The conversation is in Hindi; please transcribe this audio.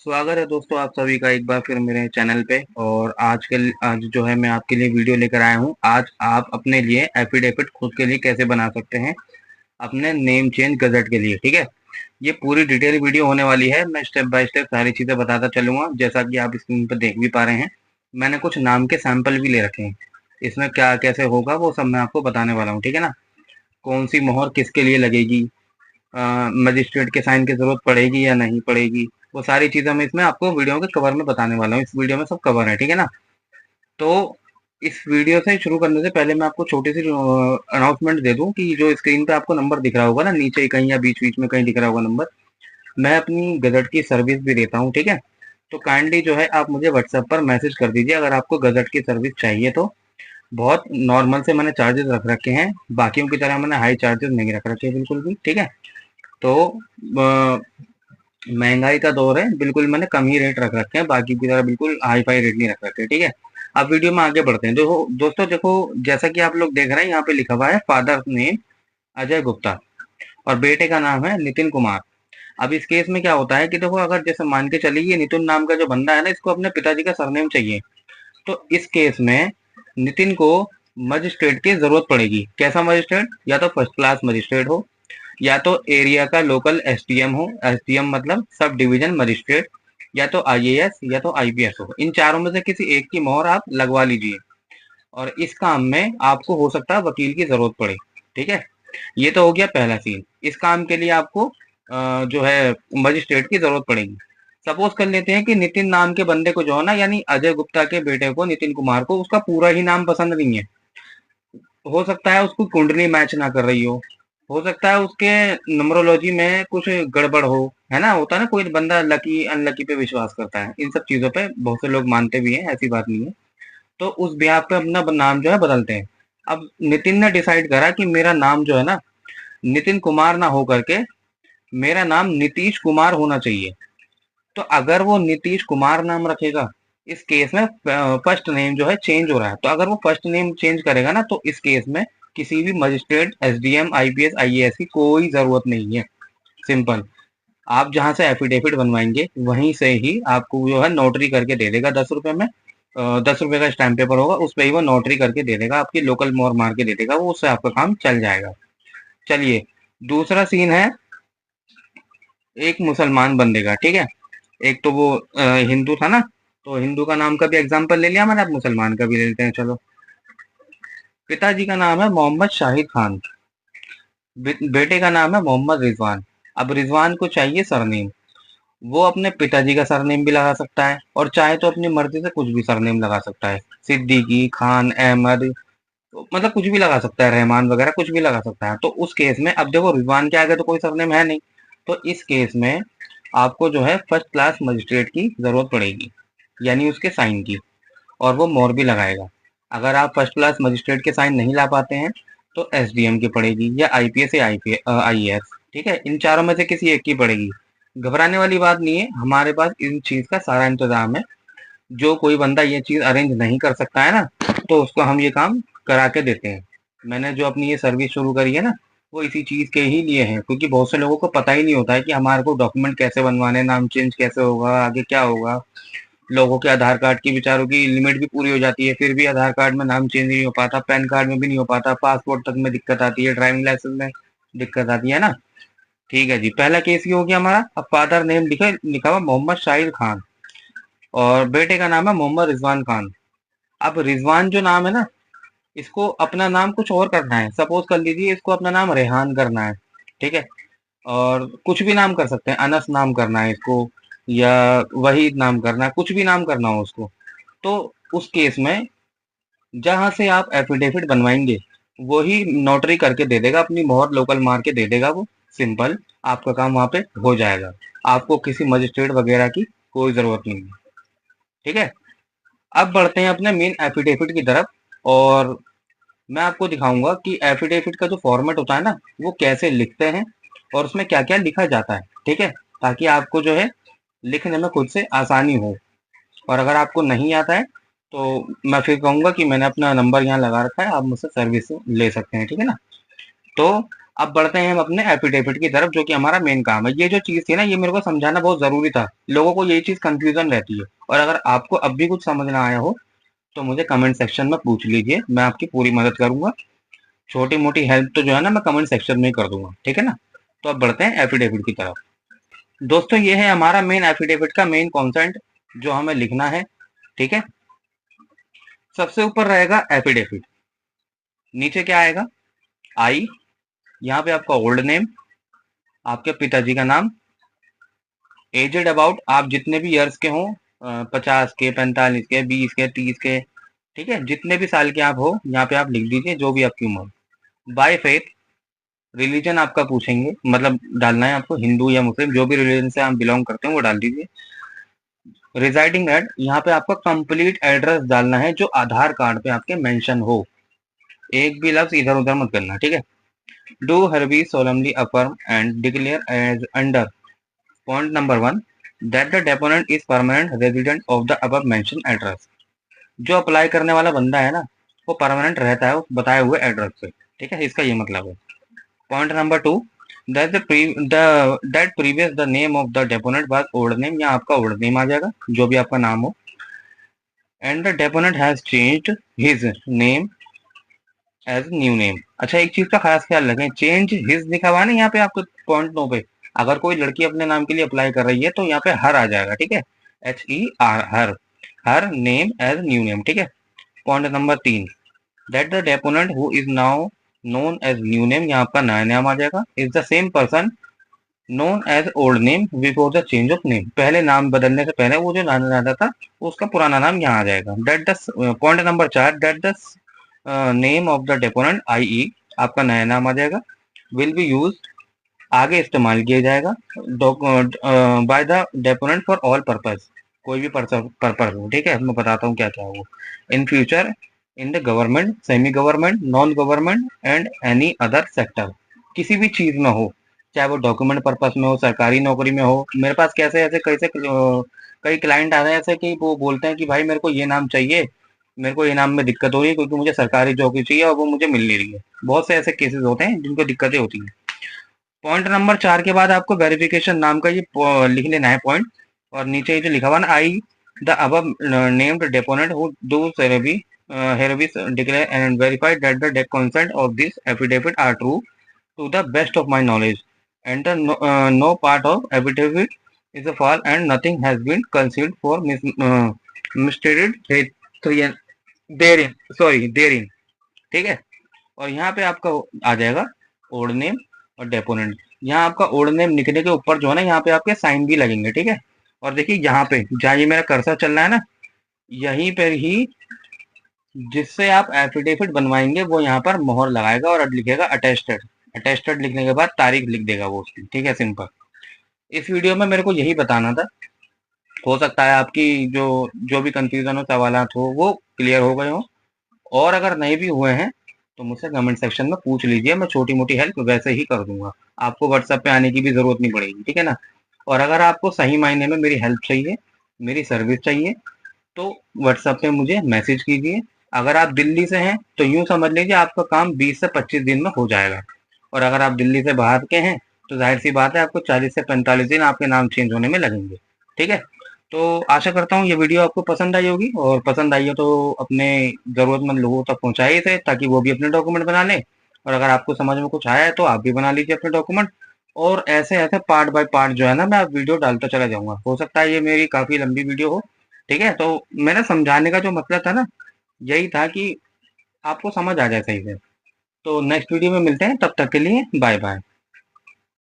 स्वागत है दोस्तों आप सभी का एक बार फिर मेरे चैनल पे। और आज जो है मैं आपके लिए वीडियो लेकर आया हूँ। आज आप अपने लिए एफिडेविट खुद के लिए कैसे बना सकते हैं अपने नेम चेंज गजट के लिए। ठीक है, ये पूरी डिटेल वीडियो होने वाली है। मैं स्टेप बाय स्टेप सारी चीजें बताता चलूंगा। जैसा कि आप स्क्रीन पर देख भी पा रहे हैं, मैंने कुछ नाम के सैंपल भी ले रखे हैं। इसमें क्या कैसे होगा वो सब मैं आपको बताने वाला हूँ। ठीक है ना, कौन सी मोहर किसके लिए लगेगी, मजिस्ट्रेट के साइन की जरूरत पड़ेगी या नहीं पड़ेगी, वो सारी चीजें मैं इसमें आपको वीडियो के कवर में बताने वाला हूँ। इस वीडियो में सब कवर है। ठीक है ना, तो इस वीडियो से शुरू करने से पहले मैं आपको छोटी सी अनाउंसमेंट दे दूं कि जो स्क्रीन पे आपको नंबर दिख रहा होगा ना, नीचे कहीं या बीच बीच में कहीं दिख रहा होगा नंबर, मैं अपनी गजट की सर्विस भी देता हूँ। ठीक है, तो काइंडली जो है आप मुझे व्हाट्सएप पर मैसेज कर दीजिए अगर आपको गजट की सर्विस चाहिए तो। बहुत नॉर्मल से मैंने चार्जेस रख रखे हैं, बाकियों की तरह मैंने हाई चार्जेस नहीं रख रखे बिल्कुल भी। ठीक है, तो महंगाई का दौर है, बिल्कुल मैंने कम ही रेट रख रखे हैं, बाकी की तरह बिल्कुल हाई फाई रेट नहीं रख रखे। ठीक है, अब वीडियो में आगे बढ़ते हैं। देखो दोस्तों, देखो जैसा कि आप लोग देख रहे हैं यहाँ पे लिखा हुआ है फादर नेम अजय गुप्ता और बेटे का नाम है नितिन कुमार। अब इस केस में क्या होता है कि देखो, अगर जैसे मान के चलिए नितिन नाम का जो बंदा है ना, इसको अपने पिताजी का सरनेम चाहिए, तो इस केस में नितिन को मजिस्ट्रेट की जरूरत पड़ेगी। कैसा मजिस्ट्रेट? या तो फर्स्ट क्लास मजिस्ट्रेट हो, या तो एरिया का लोकल एसडीएम हो। एसडीएम मतलब सब डिवीजन मजिस्ट्रेट, या तो आईएएस या तो आईपीएस हो। इन चारों में से किसी एक की मोहर आप लगवा लीजिए। और इस काम में आपको हो सकता है वकील की जरूरत पड़े। ठीक है, ये तो हो गया पहला सीन। इस काम के लिए आपको जो है मजिस्ट्रेट की जरूरत पड़ेगी। सपोज कर लेते हैं कि नितिन नाम के बंदे को जो है ना, यानी अजय गुप्ता के बेटे को नितिन कुमार को, उसका पूरा ही नाम पसंद नहीं है। हो सकता है उसको कुंडली मैच ना कर रही हो सकता है उसके न्यूमरोलॉजी में कुछ गड़बड़ हो। है ना, होता है ना, कोई बंदा लकी अनलकी पे विश्वास करता है, इन सब चीजों पे बहुत से लोग मानते भी हैं, ऐसी बात नहीं है। तो उस बिहाफ पे अपना नाम जो है बदलते हैं। अब नितिन ने डिसाइड करा कि मेरा नाम जो है ना नितिन कुमार ना हो करके मेरा नाम नीतीश कुमार होना चाहिए। तो अगर वो नीतीश कुमार नाम रखेगा, इस केस में फर्स्ट नेम जो है चेंज हो रहा है, तो अगर वो फर्स्ट नेम चेंज करेगा ना, तो इस केस में किसी भी मजिस्ट्रेट, एसडीएम, आईपीएस, आईएएस की कोई जरूरत नहीं है। सिंपल, आप जहां से एफिडेविट बनवाएंगे वहीं से ही आपको जो है नोटरी करके दे देगा 10 रुपए में। 10 रुपए का स्टैम्प पेपर होगा, उस पर ही वो नोटरी करके दे देगा, आपकी लोकल मोहर मार के दे देगा वो, उससे आपका काम चल जाएगा। चलिए, दूसरा सीन है एक मुसलमान बंदे का। ठीक है, एक तो वो हिंदू था ना, तो हिंदू का नाम का भी एग्जाम्पल ले लिया मैंने, अब मुसलमान का भी ले लेते हैं। चलो, पिताजी का नाम है मोहम्मद शाहिद खान, बेटे का नाम है मोहम्मद रिजवान। अब रिजवान को चाहिए सरनेम। वो अपने पिताजी का सरनेम भी लगा सकता है, और चाहे तो अपनी मर्जी से कुछ भी सरनेम लगा सकता है, सिद्दीकी, खान, अहमद, तो मतलब कुछ भी लगा सकता है, रहमान वगैरह कुछ भी लगा सकता है। तो उस केस में अब देखो, रिजवान के आगे तो कोई सरनेम है नहीं, तो इस केस में आपको जो है फर्स्ट क्लास मजिस्ट्रेट की जरूरत पड़ेगी, यानी उसके साइन की, और वो मोहर भी लगाएगा। अगर आप फर्स्ट क्लास मजिस्ट्रेट के साइन नहीं ला पाते हैं, तो एसडीएम की पड़ेगी, या आईपीएस या आईएएस। ठीक है, इन चारों में से किसी एक की पड़ेगी। घबराने वाली बात नहीं है, हमारे पास इन चीज का सारा इंतजाम है। जो कोई बंदा ये चीज अरेंज नहीं कर सकता है ना, तो उसको हम ये काम करा के देते हैं। मैंने जो अपनी ये सर्विस शुरू करी है ना, वो इसी चीज के ही लिए है, क्योंकि बहुत से लोगों को पता ही नहीं होता है कि हमारे को डॉक्यूमेंट कैसे बनवाने, नाम चेंज कैसे होगा, आगे क्या होगा। लोगों के आधार कार्ड की, बेचारों की लिमिट भी पूरी हो जाती है, फिर भी आधार कार्ड में नाम चेंज नहीं हो पाता, पैन कार्ड में भी नहीं हो पाता, पासपोर्ट तक में दिक्कत आती है, ड्राइविंग लाइसेंस में दिक्कत आती है ना। ठीक है जी, पहला केस ये हो गया हमारा। अब फादर नेम लिखा हुआ मोहम्मद शाहिद खान, और बेटे का नाम है मोहम्मद रिजवान खान। अब रिजवान जो नाम है ना, इसको अपना नाम कुछ और करना है। सपोज कर लीजिए इसको अपना नाम रेहान करना है। ठीक है, और कुछ भी नाम कर सकते हैं, अनस नाम करना है इसको, या वहीद नाम करना है, कुछ भी नाम करना हो उसको। तो उस केस में जहां से आप एफिडेविट बनवाएंगे, वही नोटरी करके दे देगा, अपनी मोहर लोकल मार के दे देगा वो। सिंपल, आपका काम वहां पे हो जाएगा। आपको किसी मजिस्ट्रेट वगैरह की कोई जरूरत नहीं है। ठीक है, अब बढ़ते हैं अपने मेन एफिडेविट की तरफ, और मैं आपको दिखाऊंगा कि एफिडेविट का जो फॉर्मेट होता है ना, वो कैसे लिखते हैं और उसमें क्या क्या लिखा जाता है। ठीक है, ताकि आपको जो है लिखने में खुद से आसानी हो। और अगर आपको नहीं आता है, तो मैं फिर कहूंगा कि मैंने अपना नंबर यहाँ लगा रखा है, आप मुझसे सर्विस ले सकते हैं। ठीक है ना, तो अब बढ़ते हैं हम अपने एफिडेविट की तरफ, जो कि हमारा मेन काम है। ये जो चीज़ थी ना, ये मेरे को समझाना बहुत ज़रूरी था। लोगों को यही चीज़ कन्फ्यूज़न रहती है, और अगर आपको अब भी कुछ समझ ना आया हो, तो मुझे कमेंट सेक्शन में पूछ लीजिए, मैं आपकी पूरी मदद करूँगा। छोटी-मोटी हेल्प तो जो है ना, मैं कमेंट सेक्शन में ही कर दूँगा, ठीक है ना? तो अब बढ़ते हैं एफिडेविट की तरफ। दोस्तों, ये है हमारा मेन एफिडेविट का मेन कॉन्सेप्ट जो हमें लिखना है, ठीक है? सबसे ऊपर रहेगा एफिडेविट, नीचे क्या आएगा? आई, यहाँ पे आपका ओल्ड नेम, आपके पिताजी का नाम, एजेड अबाउट, आप जितने भी ईयर्स के हों, 50 के, 45 के, 20 के, 30 के, ठीक है? जितने भी साल के आप हो, यहाँ पे आप लिख दीजिए जो भी आपकी उम्र। बाय फेथ, रिलीजन आपका पूछेंगे, मतलब डालना है आपको हिंदू या मुस्लिम, जो भी रिलीजन से आप बिलोंग करते हैं वो डाल दीजिए। रिजाइडिंग एट, यहाँ पे आपका कंप्लीट एड्रेस डालना है जो आधार कार्ड पे आपके मेंशन हो, एक भी लफ्ज इधर उधर मत करना, ठीक है? Do hereby solemnly affirm and declare as under point number 1 that the deponent is permanent resident of the above mention address. जो अप्लाई करने वाला बंदा है ना, वो परमानेंट रहता है उस बताए हुए एड्रेस पे, ठीक है? इसका ये मतलब है। Point number 2 that previous the name of the deponent was old name, यहाँ आपका ओल्ड नेम आ जाएगा जो भी आपका नाम हो, and the deponent has changed his name as new name. अच्छा, एक चीज का खास ख्याल रखें, चेंज हिज लिखा हुआ है ना यहाँ पे आपको पॉइंट 9 पे, अगर कोई लड़की अपने नाम के लिए अप्लाई कर रही है तो यहाँ पे हर आ जाएगा, ठीक है? HER, her, her name as new name, ठीक है? Point number 3 that the deponent who is now known as new name, यहाँ आपका नया नाम आ जाएगा, is the same person known as old name before the change of name. पहले नाम बदलने से पहले वो जो नाम रहता था उसका पुराना नाम यहाँ आ जाएगा। That the point number 4 that the name of the deponent IE, आपका नया नाम आ जाएगा, विल बी यूज, आगे इस्तेमाल किया जाएगा, by the deponent for all purpose, कोई भी पर्पज हो, ठीक है? मैं बताता हूँ क्या क्या है वो। In future in the government, semi government, non government and any other sector, किसी भी चीज में हो, चाहे वो डॉक्यूमेंट पर्पस में हो, सरकारी नौकरी में हो। मेरे पास कैसे ऐसे कैसे कई क्लाइंट आ रहे हैं ऐसे कि वो बोलते हैं कि भाई मेरे को ये नाम चाहिए, मेरे को ये नाम में दिक्कत हो रही है क्योंकि मुझे सरकारी नौकरी चाहिए और वो मुझे मिल नहीं रही है। बहुत से ऐसे केसेस होते हैं जिनको दिक्कतें होती हैं। पॉइंट नंबर 4 के बाद आपको वेरिफिकेशन नाम का ये लिख लेना है पॉइंट, और नीचे ये जो लिखा हुआ ना, I the above named deponent who do hereby hereby declare and verify that the consent of this affidavit are true to the best of my knowledge, and the no part of affidavit is a false and nothing has been concealed for misstated therein, sorry therein, ठीक है? और यहाँ पे आपका आ जाएगा ओल्ड नेम और डेपोनेंट। यहाँ आपका ओल्ड नेम लिखने के ऊपर जो है ना, यहाँ पे आपके साइन भी लगेंगे, ठीक है? और देखिए यहाँ पे जहाँ ये मेरा कर्सर चल रहा है ना, यहीं पर ही जिससे आप एफिडेविट बनवाएंगे वो यहाँ पर मोहर लगाएगा और लिखेगा अटेस्टेड। अटेस्टेड लिखने के बाद तारीख लिख देगा वो उसकी, ठीक है? सिंपल। इस वीडियो में मेरे को यही बताना था। हो सकता है आपकी जो जो भी कंफ्यूजन हो, सवालात हो, वो क्लियर हो गए हो, और अगर नहीं भी हुए हैं तो मुझसे कमेंट सेक्शन में पूछ लीजिए, मैं छोटी मोटी हेल्प वैसे ही कर दूंगा। आपको व्हाट्सएप पे आने की भी जरूरत नहीं पड़ेगी, ठीक है ना? और अगर आपको सही मायने में मेरी हेल्प चाहिए, मेरी सर्विस चाहिए, तो व्हाट्सएप पे मुझे मैसेज कीजिए। अगर आप दिल्ली से हैं तो यूं समझ लीजिए आपका काम 20 से 25 दिन में हो जाएगा, और अगर आप दिल्ली से बाहर के हैं तो जाहिर सी बात है आपको 40 से 45 दिन आपके नाम चेंज होने में लगेंगे, ठीक है? तो आशा करता हूँ ये वीडियो आपको पसंद आई होगी, और पसंद आई हो तो अपने ज़रूरतमंद लोगों तक पहुँचाइए इसे, ताकि वो भी अपने डॉक्यूमेंट बना लें। और अगर आपको समझ में कुछ आया है तो आप भी बना लीजिए अपने डॉक्यूमेंट। और ऐसे ऐसे पार्ट बाय पार्ट जो है ना, मैं वीडियो डालता चला जाऊंगा। हो सकता है ये मेरी काफ़ी लंबी वीडियो हो, ठीक है? तो मेरा समझाने का जो मतलब था ना, यही था कि आपको समझ आ जाए सही से। तो नेक्स्ट वीडियो में मिलते हैं, तब तक के लिए बाय बाय।